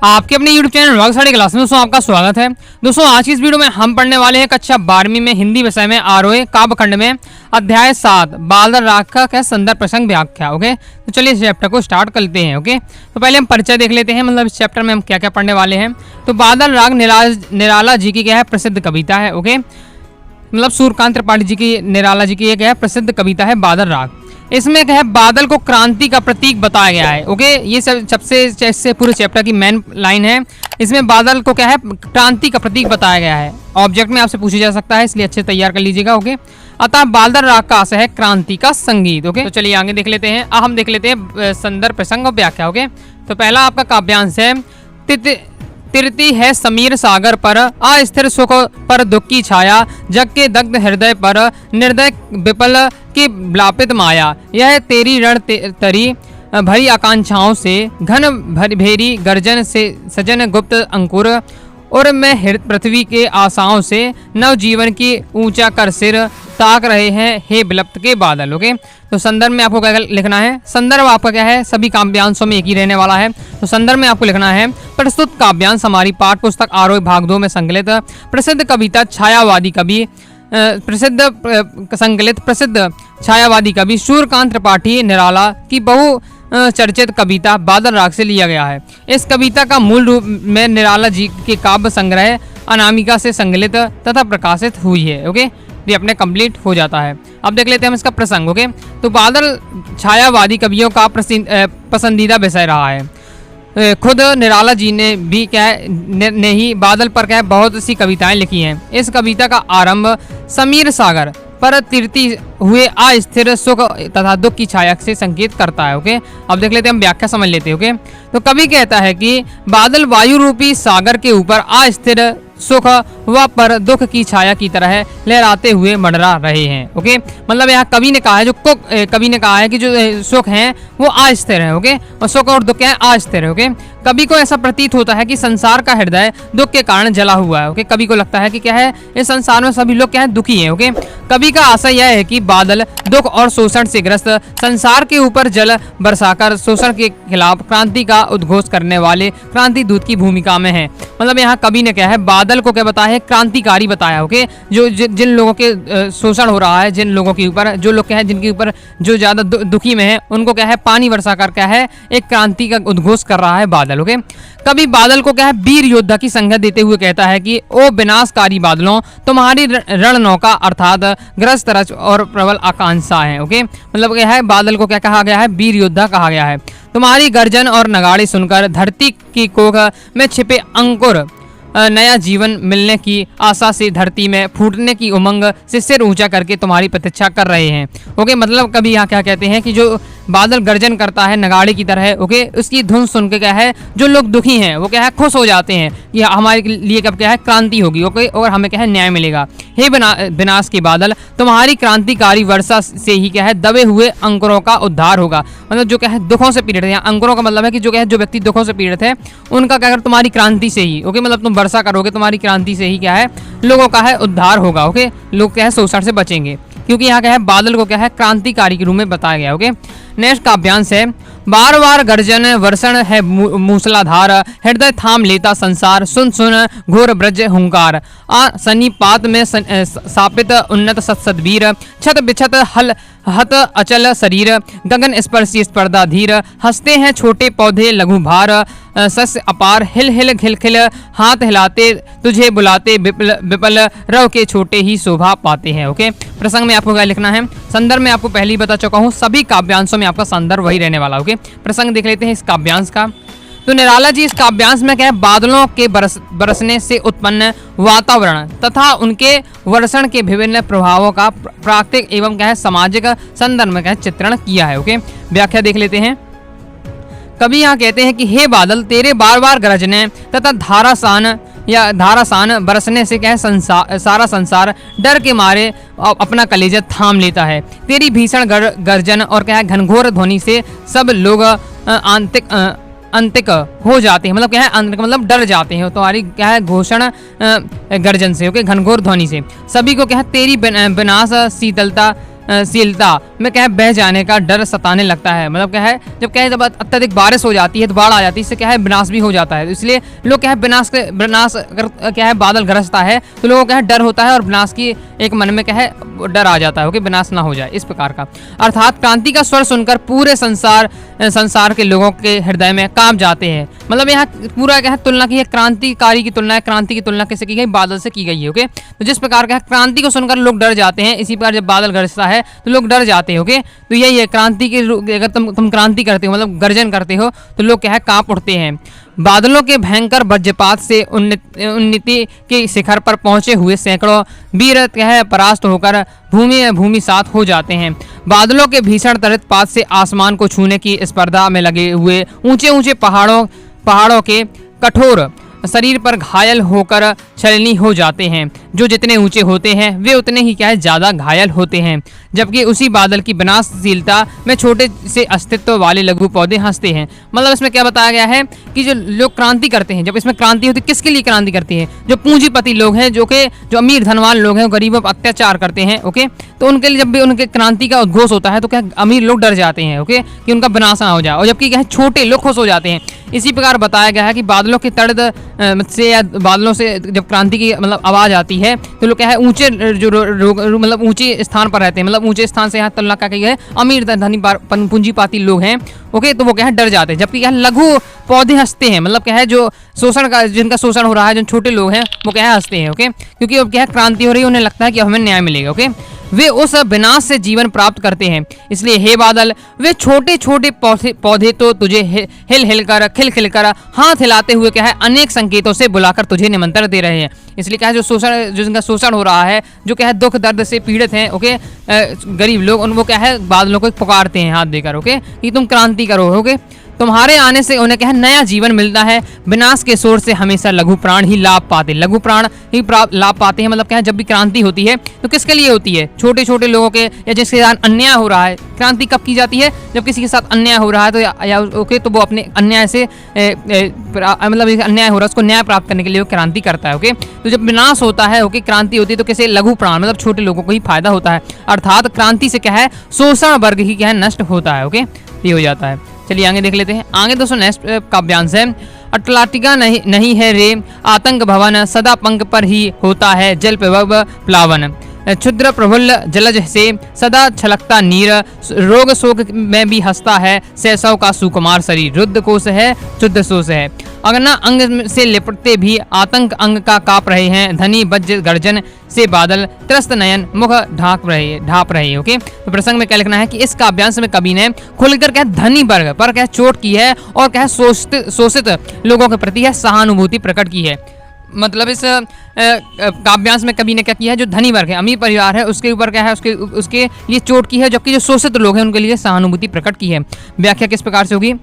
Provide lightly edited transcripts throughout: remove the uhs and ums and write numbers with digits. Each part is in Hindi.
आपके अपने YouTube channel vlog study class में दोस्तों आपका स्वागत है। दोस्तों आज की इस वीडियो में हम पढ़ने वाले हैं कक्षा 12वीं में हिंदी विषय में आरोहे काव्यखंड में अध्याय 7 बादल राग का संदर्भ प्रसंग व्याख्या। ओके, तो चलिए इस चैप्टर को स्टार्ट करते हैं। ओके, तो पहले हम परिचय देख लेते हैं, मतलब इस चैप्टर में हम क्या क्या पढ़ने वाले हैं। तो बादल राग निराला जी की क्या है प्रसिद्ध कविता है। ओके, मतलब सूर्यकांत त्रिपाठी जी की निराला जी की एक है प्रसिद्ध कविता है बादल राग। इसमें क्या है बादल को क्रांति का प्रतीक बताया गया है। ओके, ये सबसे पूरे चैप्टर की मेन लाइन है। इसमें बादल को क्या है क्रांति का प्रतीक बताया गया है। ऑब्जेक्ट में आपसे पूछा जा सकता है, इसलिए अच्छे तैयार कर लीजिएगा। ओके, अतः बादल राग का आशय है क्रांति का संगीत। ओके, तो चलिए आगे देख लेते हैं। अब हम देख लेते हैं संदर्भ प्रसंग और व्याख्या। ओके, तो पहला आपका काव्यांश है तिरती है समीर सागर पर अस्थिर सुख पर दुख की छाया, जग के दग्ध हृदय पर निर्दय विपल की व्यापित माया। यह तेरी रण तरी भरी आकांक्षाओं से घन भेरी गर्जन से सजन गुप्त अंकुर, और मैं पृथ्वी के आशाओं से नव जीवन की ऊंचा कर सिर ताक रहे हैं हे विलप्त के बादल। ओके, तो संदर्भ में आपको क्या लिखना है। संदर्भ आपका क्या है सभी काव्यांशों में एक ही रहने वाला है। तो संदर्भ में आपको लिखना है प्रस्तुत काव्यांश हमारी पाठ पुस्तक आरोह भाग 2 में संकलित प्रसिद्ध कविता छायावादी कवि प्रसिद्ध छायावादी कवि सूर्यकांत त्रिपाठी निराला की बहु चर्चित कविता बादल राग से लिया गया है। इस कविता का मूल रूप में निराला जी के काव्य संग्रह अनामिका से संकलित तथा प्रकाशित हुई है। ओके, ये अपने कंप्लीट हो जाता है। अब देख लेते हैं हम इसका प्रसंग। ओके, तो बादल छायावादी कवियों का पसंदीदा विषय रहा है। खुद निराला जी ने भी क्या है ने ही बादल पर क्या है बहुत सी कविताएं लिखी हैं। इस कविता का आरंभ समीर सागर पर तिरती हुए अस्थिर सुख तथा दुख की छाया से संकेत करता है। ओके, अब देख लेते हैं हम व्याख्या समझ लेते हैं। ओके, तो कवि कहता है कि बादल वायु रूपी सागर के ऊपर अस्थिर सुख व पर दुख की छाया की तरह लहराते हुए मंडरा रहे हैं। ओके, मतलब यहाँ कवि ने कहा है कवि ने कहा है कि जो सुख हैं वो अस्थिर है। ओके, और सुख और दुख हैं अस्थिर है। ओके, कवि को ऐसा प्रतीत होता है कि संसार का हृदय दुख के कारण जला हुआ है। ओके, कवि को लगता है कि क्या है इस संसार में सभी लोग क्या है दुखी हैं। ओके, कवि का आशय यह है कि बादल दुख और शोषण से ग्रस्त संसार के ऊपर जल बरसाकर शोषण के खिलाफ क्रांति का उद्घोष करने वाले क्रांति दूत की भूमिका में है। मतलब यहाँ कवि ने क्या है बादल को क्या बताया है क्रांतिकारी बताया। ओके, जो जिन लोगों के शोषण हो रहा है, जिन लोगों के ऊपर जो लोग क्या है जिनके ऊपर जो ज्यादा दुखी में है उनको क्या है पानी बरसा कर क्या है एक क्रांति का उद्घोष कर रहा है बादल। ओके, कभी बादल को क्या है वीर योद्धा की संज्ञा देते हुए कहता है कि ओ विनाशकारी बादलों तुम्हारी रण नौका अर्थात ग्रस्त रच और प्रबल आकांक्षा है। ओके, मतलब क्या है बादल को क्या कहा गया है वीर योद्धा कहा गया है। तुम्हारी गर्जन और नगाड़े सुनकर धरती की कोख में छिपे अंकुर नया जीवन मिलने की आशा से धरती में फूटने की उमंग से सिर ऊंचा करके तुम्हारी प्रतीक्षा कर रहे हैं। ओके, मतलब कभी यहाँ क्या कहते हैं कि जो बादल गर्जन करता है नगाड़े की तरह। ओके, उसकी धुन सुन के क्या है जो लोग दुखी हैं वो क्या है खुश हो जाते हैं कि हमारे लिए कब क्या है क्रांति होगी। ओके, और हमें क्या है न्याय मिलेगा। हे विनाश के बादल तुम्हारी क्रांतिकारी वर्षा से ही क्या है दबे हुए अंकुरों का उद्धार होगा। मतलब जो क्या है दुखों से पीड़ित है, अंकुरों का मतलब है कि जो क्या है जो व्यक्ति दुखों से पीड़ित है उनका क्या कर तुम्हारी क्रांति से ही। ओके, मतलब तुम वर्षा करोगे तुम्हारी क्रांति से ही क्या है लोगों का है उद्धार होगा। ओके, लोग क्या है शोषण से बचेंगे क्योंकि यहाँ क्या है बादल को क्या है क्रांतिकारी के रूप में बताया गया। ओके, नेक्स्ट काव्यांश है बार बार गर्जन वर्षण है मूसलाधार, हृदय थाम लेता संसार सुन सुन घोर ब्रज हुंकार, सन्निपात में सापित उन्नत सत्सदवीर, छत बिछत हल हत अचल शरीर, गगन स्पर्शी स्पर्धा धीर, हंसते हैं छोटे पौधे लघु भार, सस्य अपार हिल हिल खिल खिल हाथ हिलाते तुझे बुलाते विपल रव के छोटे ही शोभा पाते हैं। ओके, प्रसंग में आपको क्या लिखना है। संदर्भ में आपको पहले ही बता चुका हूँ, सभी काव्यांशों में आपका संदर्भ वही रहने वाला। ओके, प्रसंग देख लेते हैं इस काव्यांश का। तो निराला जी इस काव्यांश में क्या है बादलों के बरसने से उत्पन्न वातावरण तथा उनके वर्षण के विभिन्न प्रभावों का प्राकृतिक एवं क्या है सामाजिक संदर्भ में क्या है चित्रण किया है। ओके, व्याख्या देख लेते हैं। कभी यहाँ कहते हैं कि हे बादल तेरे बार बार गरजने तथा धारासान बरसने से क्या है सारा संसार डर के मारे अपना कलेजा थाम लेता है। तेरी भीषण गर्जन और क्या है घनघोर ध्वनि से सब लोग अंतिक हो जाते हैं। मतलब क्या है मतलब डर जाते हैं तुम्हारी क्या है घोषण गर्जन से। ओके, घनघोर ध्वनि से सभी को क्या है तेरी विनाश शीतलता शीलता में क्या है बह जाने का डर सताने लगता है। मतलब क्या है जब क्या है जब अत्यधिक बारिश हो जाती है तो बाढ़ आ जाती है, इससे क्या है विनाश भी हो जाता है। तो इसलिए लोग क्या है विनाश अगर क्या है बादल गरजता है तो लोगों को क्या है डर होता है और विनाश की एक मन में क्या है डर आ जाता है कि विनाश ना हो जाए, इस प्रकार का। अर्थात क्रांति का स्वर सुनकर पूरे संसार के लोगों के हृदय में कांप जाते हैं। मतलब यहाँ पूरा क्या है तुलना की है, क्रांतिकारी की तुलना है, क्रांति की तुलना कैसे की गई, बादल से की गई है। ओके, तो जिस प्रकार का क्रांति को सुनकर लोग डर जाते हैं, इसी प्रकार जब बादल गरजता है तो लोग डर जाते हैं। ओके, तो यही है क्रांति की, अगर तुम क्रांति करते हो मतलब गर्जन करते हो तो लोग क्या है कांप उठते हैं। बादलों के भयंकर वज्रपात से उन्नति के शिखर पर पहुंचे हुए सैकड़ों वीर क्या है परास्त होकर भूमि सात हो जाते हैं। बादलों के भीषण तड़ितपात से आसमान को छूने की स्पर्धा में लगे हुए ऊंचे ऊंचे पहाड़ों के कठोर शरीर पर घायल होकर छलनी हो जाते हैं। जो जितने ऊंचे होते हैं वे उतने ही क्या है ज़्यादा घायल होते हैं। जबकि उसी बादल की विनाशशीलता में छोटे से अस्तित्व वाले लघु पौधे हंसते हैं। मतलब इसमें क्या बताया गया है कि जो लोग क्रांति करते हैं, जब इसमें क्रांति होती है किसके लिए क्रांति करती है, जो पूंजीपति लोग हैं, जो अमीर धनवान लोग हैं, गरीबों पर अत्याचार करते हैं। ओके, तो उनके लिए जब भी उनके क्रांति का उद्घोष होता है तो क्या अमीर लोग डर जाते हैं। ओके, कि उनका विनाश ना हो जाए, और जबकि क्या है छोटे लोग खुश हो जाते हैं। इसी प्रकार बताया गया है कि बादलों के तर्द से या बादलों से जब क्रांति की मतलब आवाज आती है तो लोग क्या है ऊंचे मतलब ऊंचे स्थान पर रहते हैं। मतलब ऊंचे स्थान से यहाँ तुलना का है अमीर धनी पूंजीपाती लोग हैं। ओके, तो वो क्या है डर जाते हैं। जबकि क्या लघु पौधे हंसते हैं। मतलब क्या है जो शोषण का जिनका शोषण हो रहा है, जो छोटे लोग हैं वो क्या है हंसते हैं। ओके, क्योंकि अब क्या है क्रांति हो रही है, उन्हें लगता है कि हमें न्याय मिलेगा। ओके, वे उस विनाश से जीवन प्राप्त करते हैं। इसलिए हे बादल, वे छोटे छोटे पौधे तो तुझे हिल हिल कर खिल खिल कर हाथ हिलाते हुए क्या है अनेक संकेतों से बुलाकर तुझे निमंत्रण दे रहे हैं। इसलिए क्या है जो जिनका शोषण हो रहा है, जो क्या है दुख दर्द से पीड़ित हैं, ओके, गरीब लोग, उनको क्या है बादलों को पुकारते हैं हाथ देकर। ओके, कि तुम क्रांति करो। ओके, तुम्हारे आने से उन्हें क्या है नया जीवन मिलता है। विनाश के शोर से हमेशा लघु प्राण ही लाभ पाते, लघु प्राण ही लाभ पाते हैं। मतलब क्या है जब भी क्रांति होती है तो किसके लिए होती है, छोटे छोटे लोगों के, या जिसके साथ अन्याय हो रहा है। क्रांति कब की जाती है, जब किसी के साथ अन्याय हो रहा है तो या ओके, तो वो अपने अन्याय से मतलब अन्याय हो रहा है उसको न्याय प्राप्त करने के लिए वो क्रांति करता है। ओके, तो जब विनाश होता है, ओके, क्रांति होती है तो किसी लघु प्राण मतलब छोटे लोगों को ही फायदा होता है। अर्थात क्रांति से क्या है शोषण वर्ग ही क्या है नष्ट होता है। ओके, ये हो जाता है। चलिए आगे देख लेते हैं। आगे दोस्तों नेक्स्ट काव्यांश है, अटलांटिका नहीं है रे आतंक भवन, सदा पंख पर ही होता है जल प्लावन। क्षुद्र प्रफुल्ल जलज से सदा छलकता नीर, रोग शोक में भी हंसता है शैशव का सुकुमार शरीर। रुद्र कोश है शुद्ध शोष है, अगना अंग से लिपटते भी आतंक अंग का काप रहे हैं। धनी वज्र गर्जन से बादल त्रस्त नयन मुख ढाप रहे। ओके, तो प्रसंग में क्या लिखना है कि इस काव्यांश में कवि ने खुलकर क्या धनी वर्ग पर क्या चोट की है और क्या शोषित लोगों के प्रति है सहानुभूति प्रकट की है। मतलब इस काव्यांश में कवि ने क्या किया है, जो धनी वर्ग है, अमीर परिवार है, उसके ऊपर क्या है उसके लिए चोट की है, जबकि जो शोषित लोग हैं उनके लिए सहानुभूति प्रकट की है। व्याख्या किस प्रकार से होगी,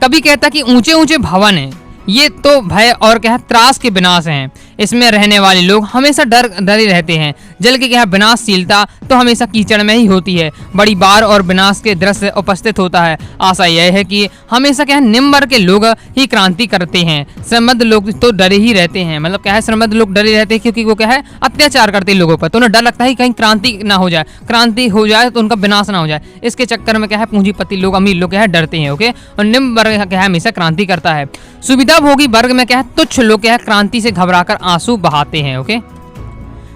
कवि कहता कि ऊंचे ऊंचे भवन है, ये तो भय और क्या है त्रास के विनाश हैं। इसमें रहने वाले लोग हमेशा डरे रहते हैं। जल की क्या विनाशशीलता तो हमेशा कीचड़ में ही होती है। बड़ी बार और विनाश के दृश्य उपस्थित होता है। आशा यह है कि हमेशा क्या है निम्न वर्ग के लोग ही क्रांति करते हैं, श्रमबद्ध लोग तो डरे ही रहते हैं। मतलब क्या है श्रमबद्ध लोग डरे रहते हैं क्योंकि वो क्या है अत्याचार करते हैं लोगों पर, तो उन्हें डर लगता है कहीं क्रांति ना हो जाए, क्रांति हो जाए तो उनका विनाश ना हो जाए। इसके चक्कर में क्या है पूंजीपति लोग, अमीर लोग क्या है डरते हैं। ओके, और निम्न वर्ग क्या है हमेशा क्रांति करता है। सुविधा भोगी वर्ग में क्या है तुच्छ लोग क्या है क्रांति से घबराकर आंसू बहाते हैं। ओके,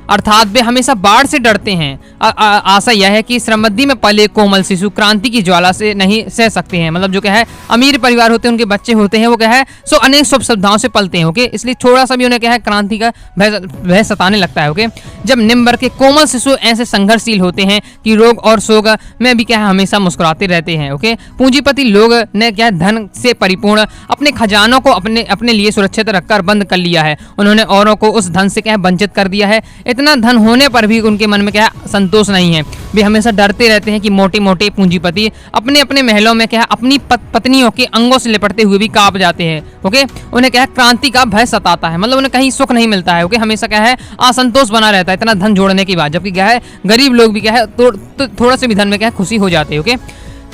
अर्थात वे हमेशा बाढ़ से डरते हैं। आशा यह है कि श्रमबद्धी में पले कोमल शिशु क्रांति की ज्वाला से नहीं सह सकते हैं। मतलब जो क्या है अमीर परिवार होते हैं, उनके बच्चे होते हैं, वो क्या है सो अनेक शुभ सुविधाओं से पलते हैं। ओके, इसलिए थोड़ा सा भी उन्हें क्या है क्रांति का भय सताने लगता है। ओके, जब निम्न वर्ग के कोमल शिशु ऐसे संघर्षशील होते हैं कि रोग और शोक में भी क्या है हमेशा मुस्कुराते रहते हैं। ओके, पूंजीपति लोग ने क्या है धन से परिपूर्ण अपने खजानों को अपने लिए सुरक्षित रखकर बंद कर लिया है। उन्होंने औरों को उस धन से क्या है वंचित कर दिया है। इतना धन होने पर भी उनके मन में क्या है संतोष नहीं है। वे हमेशा डरते रहते हैं कि मोटे मोटे पूंजीपति अपने अपने महलों में क्या है अपनी पत्नियों के अंगों से लिपटते हुए भी कांप जाते हैं। ओके, उन्हें क्या है क्रांति का भय सताता है। मतलब उन्हें कहीं सुख नहीं मिलता है। ओके, हमेशा क्या है असंतोष बना रहता है इतना धन जोड़ने के बाद, जबकि क्या है गरीब लोग भी क्या है थोड़ा से भी धन में क्या है खुशी हो जाते हैं। ओके,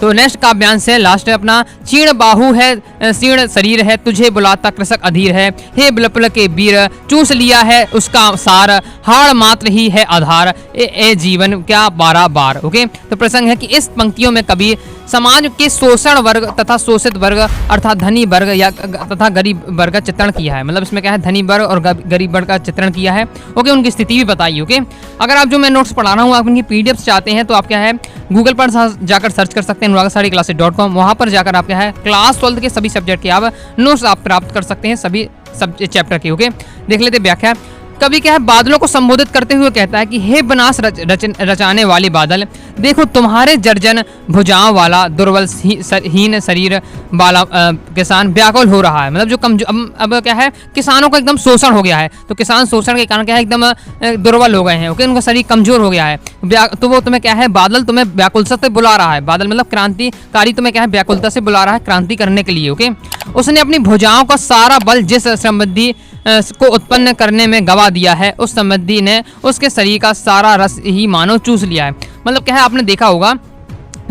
तो नेक्स्ट काव्यांश है, लास्ट है अपना, चीर्ण बाहु है शीर्ण शरीर है, तुझे बुलाता कृषक अधीर है, हे बिलपल के वीर चूस लिया है उसका सार, हाड़ मात्र ही है आधार, ए जीवन क्या 12 बार। ओके, तो प्रसंग है कि इस पंक्तियों में कवि समाज के शोषण वर्ग तथा शोषित वर्ग अर्थात धनी वर्ग या तथा गरीब वर्ग का चित्रण किया है। मतलब इसमें क्या है, धनी वर्ग और गरीब वर्ग का चित्रण किया है। ओके, उनकी स्थिति भी बताई। ओके, अगर आप जो मैं नोट्स पढ़ा रहा हूँ आप उनकी पीडीएफ चाहते हैं तो आप क्या है गूगल पर जाकर सर्च कर सकते हैं अनुरागसाड़ीclasses.com। वहाँ पर जाकर आप क्या है क्लास 12 के सभी सब्जेक्ट के आप नोट्स आप प्राप्त कर सकते हैं, सभी चैप्टर के। ओके, देख लेते व्याख्या। कवि क्या है बादलों को संबोधित करते हुए कहता है कि हे विनाश रचाने वाले बादल, देखो तुम्हारे जर्जन भुजाओं वाला दुर्बल हीन शरीर वाला किसान व्याकुल हो रहा है। मतलब जो अब क्या है किसानों का एकदम शोषण हो गया है, तो किसान शोषण के कारण क्या है एकदम दुर्बल हो गए हैं। ओके, उनका शरीर कमजोर हो गया है, तो वो तुम्हें क्या है बादल तुम्हें व्याकुलता से बुला रहा है। बादल मतलब क्रांतिकारी तुम्हें क्या है व्याकुलता से बुला रहा है क्रांति करने के लिए। ओके, उसने अपनी भुजाओं का सारा बल जिस समृद्धि को उत्पन्न करने में गवा दिया है, उस समृद्धि ने उसके शरीर का सारा रस ही मानो चूस लिया है। मतलब क्या है आपने देखा होगा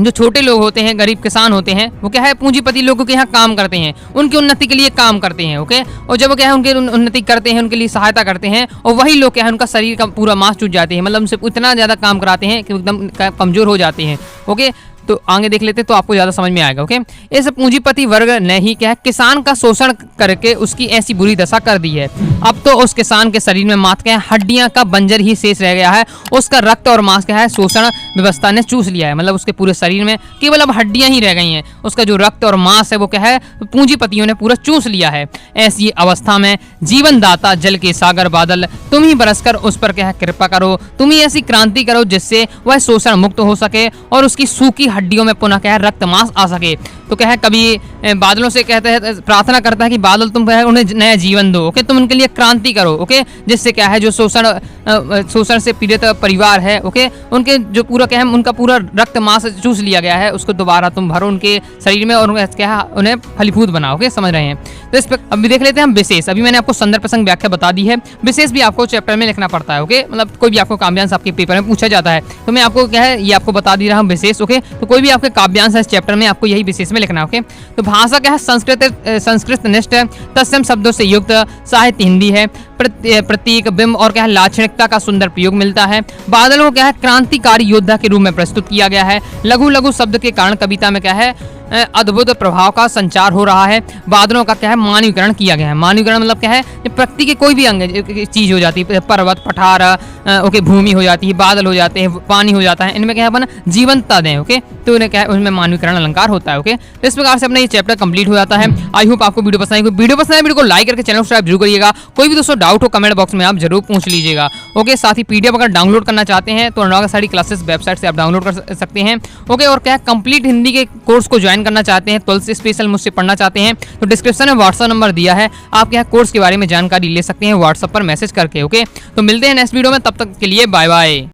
जो छोटे लोग होते हैं, गरीब किसान होते हैं, वो क्या है पूंजीपति लोगों के यहाँ काम करते हैं, उनकी उन्नति के लिए काम करते हैं। ओके, और जब वो क्या है उनकी उन्नति करते हैं, उनके लिए सहायता करते हैं, और वही लोग क्या है उनका शरीर का पूरा मांस चूस जाते हैं। मतलब उनसे इतना ज़्यादा काम कराते हैं कि एकदम कमजोर हो जाते हैं। ओके, तो आगे देख लेते तो आपको ज़्यादा समझ में आएगा। ओके, इस पूंजीपति वर्ग ने ही क्या है किसान का शोषण करके उसकी ऐसी बुरी दशा कर दी है। अब तो उस किसान के शरीर में मात्र क्या है हड्डियां का बंजर ही शेष रह गया है, उसका रक्त और मांस क्या है शोषण व्यवस्था ने चूस लिया है। मतलब उसके पूरे शरीर में केवल अब हड्डियां ही रह गई हैं, उसका जो रक्त और मांस है वो क्या है पूंजीपतियों ने पूरा चूस लिया है। ऐसी अवस्था में जीवन दाता जल के सागर बादल, तुम ही बरसकर उस पर क्या है कृपा करो, तुम ही ऐसी क्रांति करो जिससे वह शोषण मुक्त हो सके और उसकी सूखी हड्डियों में पुनः क्या है रक्त मांस आ सके। तो क्या है कभी बादलों से कहते हैं प्रार्थना करता है कि बादल तुम उन्हें नया जीवन दो। ओके, तुम उनके लिए क्रांति करो। ओके, जिससे क्या है जो शोषण से पीड़ित परिवार है, ओके, उनके जो पूरा क्या है उनका पूरा रक्त मांस चूस लिया गया है, उसको दोबारा तुम भरो उनके शरीर में और क्या है उन्हें फलीभूत बनाओ। ओके, समझ रहे हैं। तो इस पर अभी देख लेते हैं हम विशेष। अभी मैंने आपको संदर्भ प्रसंग व्याख्या बता दी है, विशेष भी आपको चैप्टर में लिखना पड़ता है। ओके, मतलब कोई भी आपको काव्यांश आपके पेपर में पूछा जाता है तो मैं आपको क्या है ये आपको बता दी रहा हूँ विशेष। ओके, तो कोई भी आपके काव्यांश है इस चैप्टर में आपको यही विशेष में लिखना। ओके, तो भाषा क्या है संस्कृत निष्ठ तत्सम शब्दों से युक्त, साहित्य हिंदी है, प्रतीक बिंब और क्या है लाक्षणिकता का सुंदर प्रयोग मिलता है। बादल को क्या है क्रांतिकारी योद्धा के रूप में प्रस्तुत किया गया है। लघु लघु शब्द के कारण कविता में क्या है अद्भुत प्रभाव का संचार हो रहा है। बादलों का क्या है मानवीकरण किया गया है। मानवीकरण मतलब क्या है प्रकृति के कोई भी अंग चीज हो जाती है, पर्वत पठार ओके भूमि हो जाती है, बादल हो जाते हैं, पानी हो जाता है, इनमें क्या है अपन जीवंतता दें। ओके, तो उन्हें क्या है उसमें मानवीकरण अलंकार होता है। ओके, तो इस प्रकार से अपना ये चैप्टर कंप्लीट हो जाता है। आई होप आपको वीडियो पसंद आई। वीडियो पसंद है वीडियो को लाइक करके चैनल सब्सक्राइब जरूर करिएगा। कोई भी दोस्तों डाउट हो कमेंट बॉक्स में आप जरूर पूछ लीजिएगा। ओके, साथ ही पीडीएफ अगर डाउनलोड करना चाहते हैं तो अनुरागसाड़ी वेबसाइट से आप डाउनलोड कर सकते हैं। ओके, और क्या कंप्लीट हिंदी के कोर्स को ज्वाइन करना चाहते हैं, 12 स्पेशल मुझसे पढ़ना चाहते हैं तो डिस्क्रिप्शन में व्हाट्सएप नंबर दिया है, आप क्या कोर्स के बारे में जानकारी ले सकते हैं व्हाट्सएप पर मैसेज करके। ओके, तो मिलते हैं नेक्स्ट वीडियो में, तब तक के लिए बाय बाय।